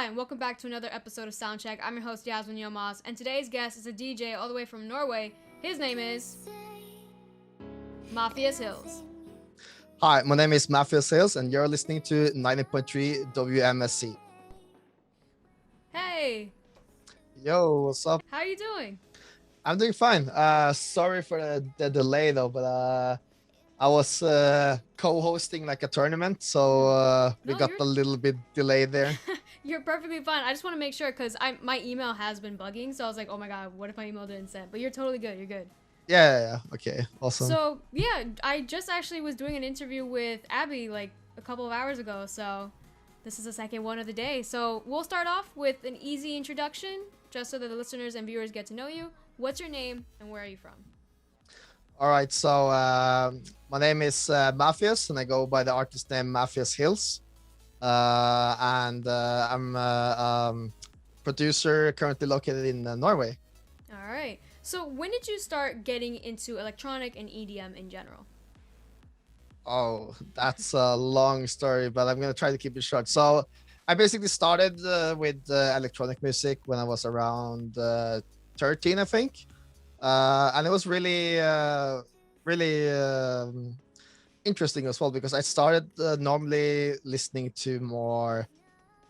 and welcome back to another episode of Soundcheck. I'm your host, Yasmin Yilmaz, and today's guest is a DJ all the way from Norway. His name is Mathias Hillz. Hi, my name is Mathias Hillz, and you're listening to 90.3 WMSC. Hey! Yo, what's up? How are you doing? I'm doing fine. Sorry for the delay though, but I was co-hosting like a tournament, so we got a little bit delayed there. You're perfectly fine. I just want to make sure because my email has been bugging, so I was like, oh my god, what if my email didn't send? But you're totally good. You're good. Yeah. Okay, awesome. So yeah, I just actually was doing an interview with Abby like a couple of hours ago, so this is the second one of the day. So we'll start off with an easy introduction, just so that the listeners and viewers get to know you. What's your name and where are you from? All right, so my name is Mathias, and I go by the artist name Mathias Hillz. And I'm a producer currently located in Norway. All right. So when did you start getting into electronic and EDM in general? Oh, that's a long story, but I'm gonna try to keep it short. So I basically started with electronic music when I was around 13, I think. And it was really interesting as well, because I started normally listening to more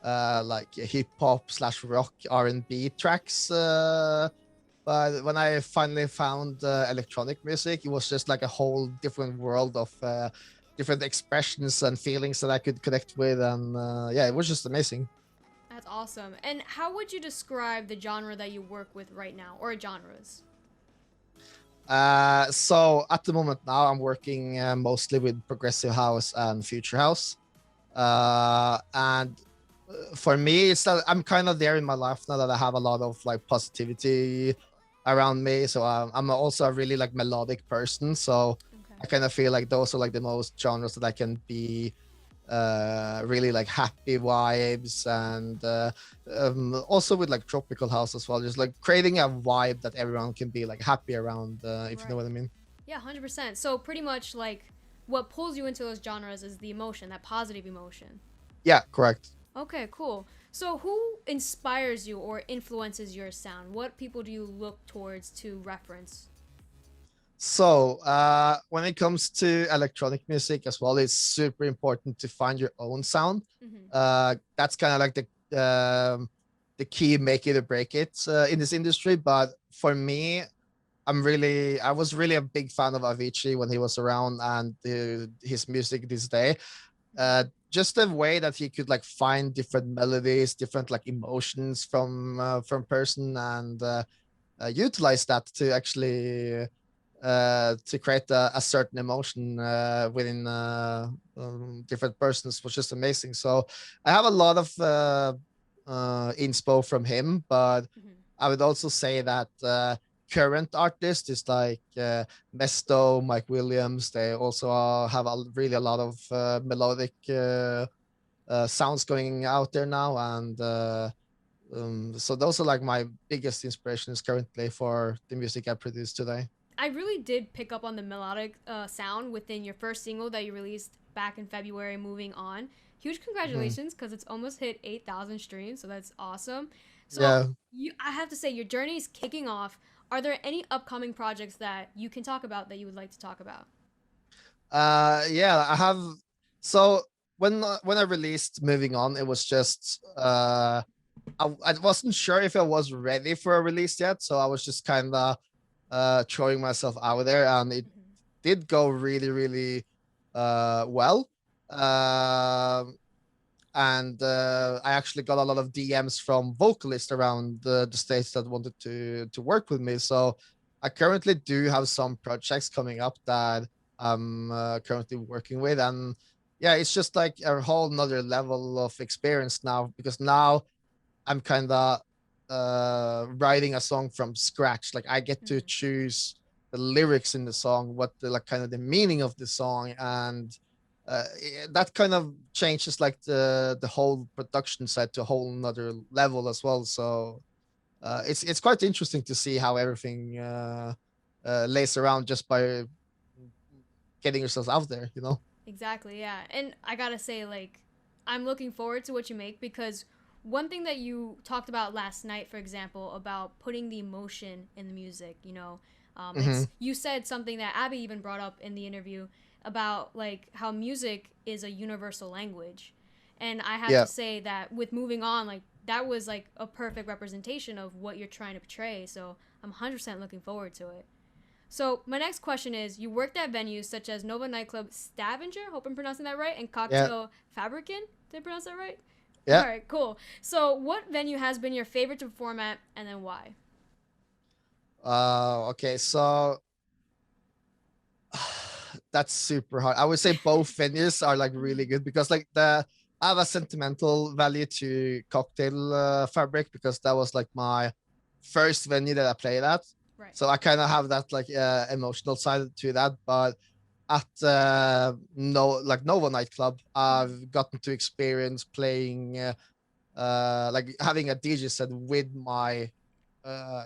like hip hop / rock R&B tracks. But when I finally found electronic music, it was just like a whole different world of different expressions and feelings that I could connect with. And yeah, it was just amazing. That's awesome. And how would you describe the genre that you work with right now, or genres? So at the moment now, I'm working mostly with progressive house and future house. And for me, it's that I'm kind of there in my life now that I have a lot of like positivity around me. So I'm also a really like melodic person. So I kind of feel like those are like the most genres that I can be really like happy vibes, and also with like tropical house as well, just like creating a vibe that everyone can be like happy around, if you know what I mean. Yeah, 100%. So pretty much like what pulls you into those genres is the emotion, that positive emotion. Yeah, correct. Okay, cool. So who inspires you or influences your sound? What people do you look towards to reference? So when it comes to electronic music as well, it's super important to find your own sound. That's kind of like the key make it or break it in this industry. But for me, I was really a big fan of Avicii when he was around, and his music this day. Just the way that he could like find different melodies, different like emotions from person, and utilize that to actually to create a certain emotion within different persons, was just amazing. So I have a lot of inspo from him, but I would also say that current artists is like Mesto, Mike Williams. They also have really a lot of melodic sounds going out there now, and so those are like my biggest inspirations currently for the music I produce today. I really did pick up on the melodic sound within your first single that you released back in February, Moving On. Huge congratulations, because it's almost hit 8,000 streams, so that's awesome. So Yeah. I have to say, your journey is kicking off. Are there any upcoming projects that you can talk about that you would like to talk about? Yeah, I have. So when I released Moving On, it was just I wasn't sure if I was ready for a release yet, so I was just kind of throwing myself out there, and it did go really well. And I actually got a lot of DMs from vocalists around the states that wanted to work with me. So I currently do have some projects coming up that I'm currently working with, and yeah, it's just like a whole nother level of experience now, because now I'm kind of writing a song from scratch. Like I get to choose the lyrics in the song, what the like kind of the meaning of the song, and that kind of changes like the whole production side to a whole nother level as well. So it's quite interesting to see how everything lays around just by getting yourself out there, you know. Exactly, yeah. And I gotta say, like, I'm looking forward to what you make, because one thing that you talked about last night, for example, about putting the emotion in the music, you know, Mm-hmm. it's you said something that Abby even brought up in the interview about like how music is a universal language, and I have to Yeah. say that with moving on, like that was like a perfect representation of what you're trying to portray. So I'm 100% looking forward to it. So my next question is: you worked at venues such as Nova Nightclub Stavanger, hope I'm pronouncing that right, and Yeah. Cocktail Fabrikken. Did I pronounce that right? All Yeah. right, cool. So what venue has been your favorite to perform at, and then why? Okay, so that's super hard. I would say both venues are like really good because like I have a sentimental value to Cocktail Fabric because that was like my first venue that I played at. Right. So I kind of have that like emotional side to that. But at no like Nova Nightclub, I've gotten to experience playing like having a DJ set with my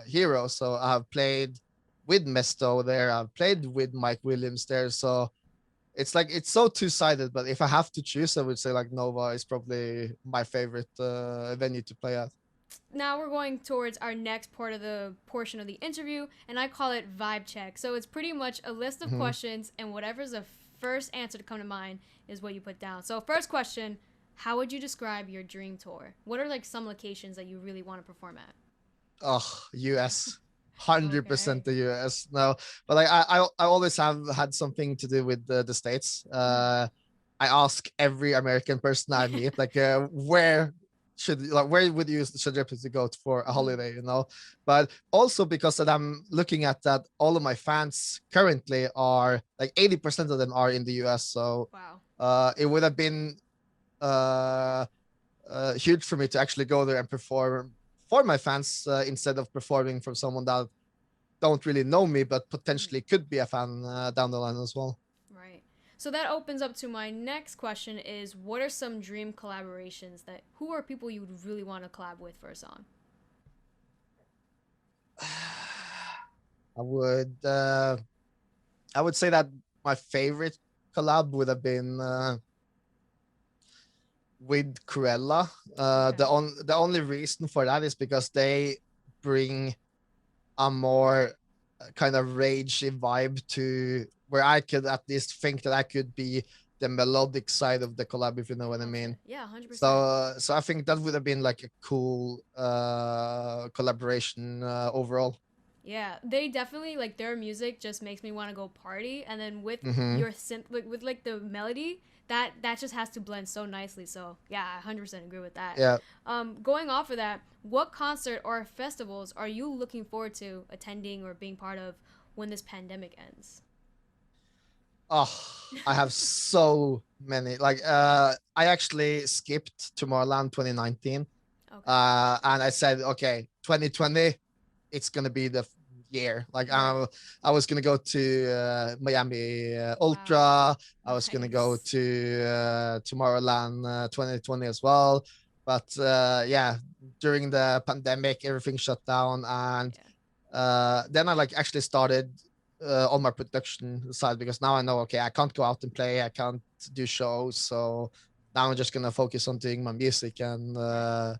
hero. So I've played with Mesto there. I've played with Mike Williams there. So it's like it's so two-sided. But if I have to choose, I would say like Nova is probably my favorite venue to play at. Now we're going towards our next part of the portion of the interview, and I call it vibe check. So it's pretty much a list of Mm-hmm. questions, and whatever's the first answer to come to mind is what you put down. So first question: how would you describe your dream tour? What are like some locations that you really want to perform at? Oh, US. Okay. 100% the US. No, but like I always have had something to do with the States. I ask every American person I meet, like, where would you suggest to go for a holiday, you know? But also because that I'm looking at that, all of my fans currently are like 80% of them are in the US. So Wow. it would have been uh huge for me to actually go there and perform for my fans instead of performing for someone that don't really know me but potentially could be a fan down the line as well. Right. So that opens up to my next question is what are some dream collaborations that who are people you would really want to collab with for a song? I would uh, I would say that my favorite collab would have been with Krewella. Okay. The only reason for that is because they bring a more kind of ragey vibe to where I could at least think that I could be the melodic side of the collab, if you know what I Okay. mean. Yeah, 100%. So I think that would have been like a cool collaboration overall. Yeah, they definitely like their music just makes me want to go party, and then with Mm-hmm. your synth, with like the melody, that just has to blend so nicely. So yeah, I 100% agree with that. Yeah. Going off of that, what concert or festivals are you looking forward to attending or being part of when this pandemic ends? Oh, I have so many. Like I actually skipped Tomorrowland 2019. Okay. And I said, okay, 2020, it's gonna be the year. Like Right. I was gonna go to Miami Wow. Ultra. I was gonna go Nice. to Tomorrowland 2020 as well. But yeah, during the pandemic, everything shut down, and Yeah. then I like actually started on my production side because now I know, okay, I can't go out and play, I can't do shows, so now I'm just gonna focus on doing my music Right.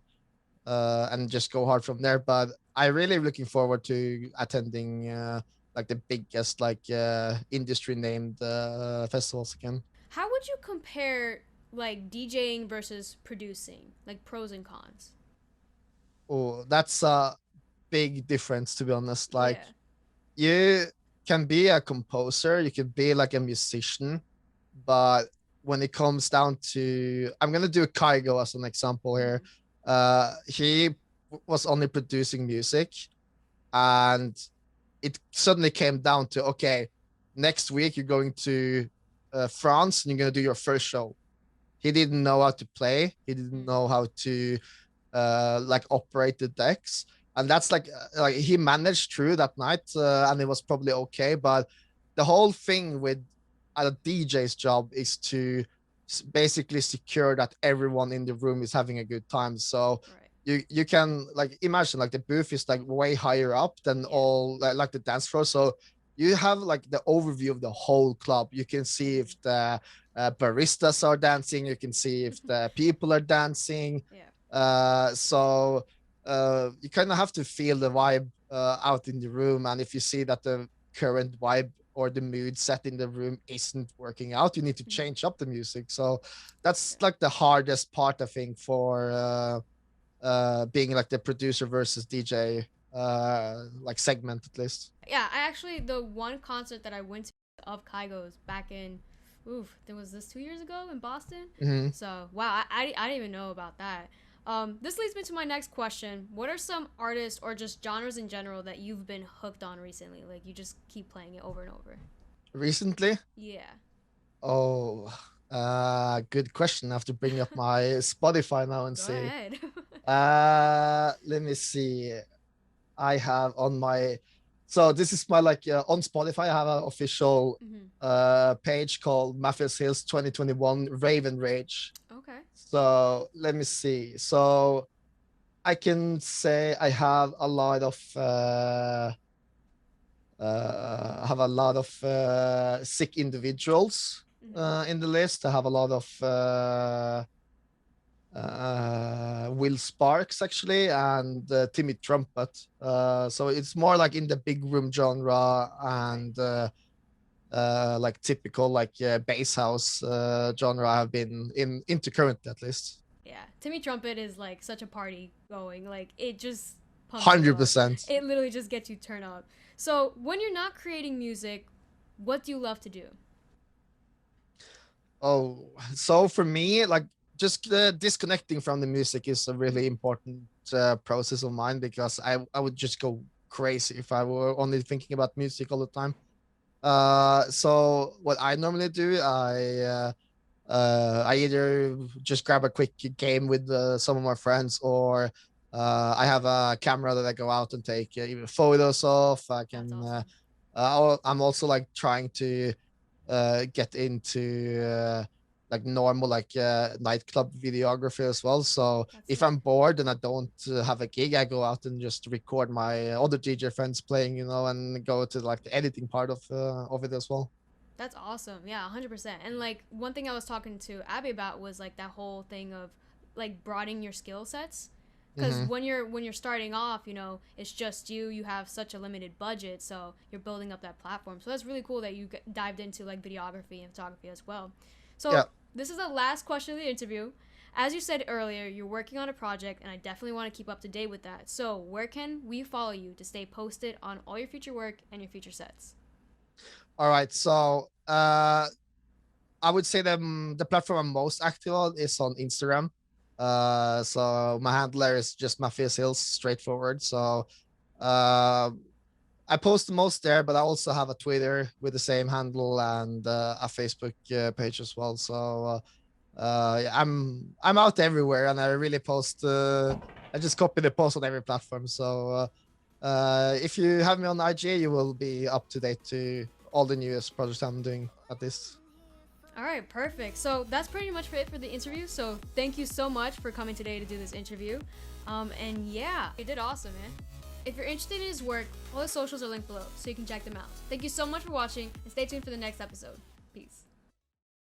and just go hard from there. But I really looking forward to attending like the biggest like industry named festivals again. How would you compare like DJing versus producing, like pros and cons? Oh, that's a big difference to be honest. Like Yeah. you can be a composer, you can be like a musician, but when it comes down to, I'm gonna do Kygo as an example here. Mm-hmm. He was only producing music, and it suddenly came down to, okay, next week you're going to France and you're going to do your first show. He didn't know how to play, he didn't know how to like operate the decks, and that's like he managed through that night and it was probably okay. But the whole thing with a DJ's job is to basically secure that everyone in the room is having a good time. So Right. you can like imagine like the booth is like way higher up than Yeah. all like the dance floor. So you have like the overview of the whole club. You can see if the baristas are dancing, you can see if the people are dancing, Yeah. So you kind of have to feel the vibe out in the room, and if you see that the current vibe or the mood set in the room isn't working out, you need to change up the music. So that's like the hardest part, I think, for being like the producer versus DJ like segment, at least. Yeah, I actually, the one concert that I went to of Kygo's back in, there was this 2 years ago in Boston. Mm-hmm. So wow, I didn't even know about that. This leads me to my next question. What are some artists or just genres in general that you've been hooked on recently? Like you just keep playing it over and over. Recently? Yeah. Oh, good question. I have to bring up my Spotify now and Go see. ahead. Let me see. I have on my, so this is my like on Spotify. I have an official page called Mathias Hillz 2021 Raven Rage. Okay. So let me see. So I can say I have a lot of sick individuals in the list. I have a lot of Will Sparks actually, and Timmy Trumpet. So it's more like in the big room genre and like typical like bass house genre I've been into currently, at least. Yeah, Timmy Trumpet is like such a party going. Like it just pumps you up. 100%. It literally just gets you turned up. So when you're not creating music, what do you love to do? Oh, so for me, like just disconnecting from the music is a really important process of mine, because I would just go crazy if I were only thinking about music all the time. So what I normally do, I either just grab a quick game with some of my friends, or I have a camera that I go out and take even photos of. I can. That's I'm also like trying to get into like normal like nightclub videography as well. So if I'm bored and I don't have a gig, I go out and just record my other DJ friends playing, and go to like the editing part of it as well. That's awesome. Yeah, 100%. And like one thing I was talking to Abby about was like that whole thing of like broadening your skill sets. Because when you're starting off, it's just you have such a limited budget, so you're building up that platform. So that's really cool that you dived into like videography and photography as well. So Yeah. this is the last question of the interview. As you said earlier, you're working on a project, and I definitely want to keep up to date with that. So where can we follow you to stay posted on all your future work and your future sets? All right. So I would say the platform I'm most active on is on Instagram. So my handler is just Mathias Hillz, straightforward. So I post the most there, but I also have a Twitter with the same handle, and a Facebook page as well. So yeah, I'm out everywhere, and I really post. I just copy the post on every platform. So if you have me on IG, you will be up to date to all the newest projects I'm doing at this. All right, perfect. So that's pretty much it for the interview. So thank you so much for coming today to do this interview. And yeah, you did awesome, man. If you're interested in his work, all his socials are linked below, so you can check them out. Thank you so much for watching, and stay tuned for the next episode.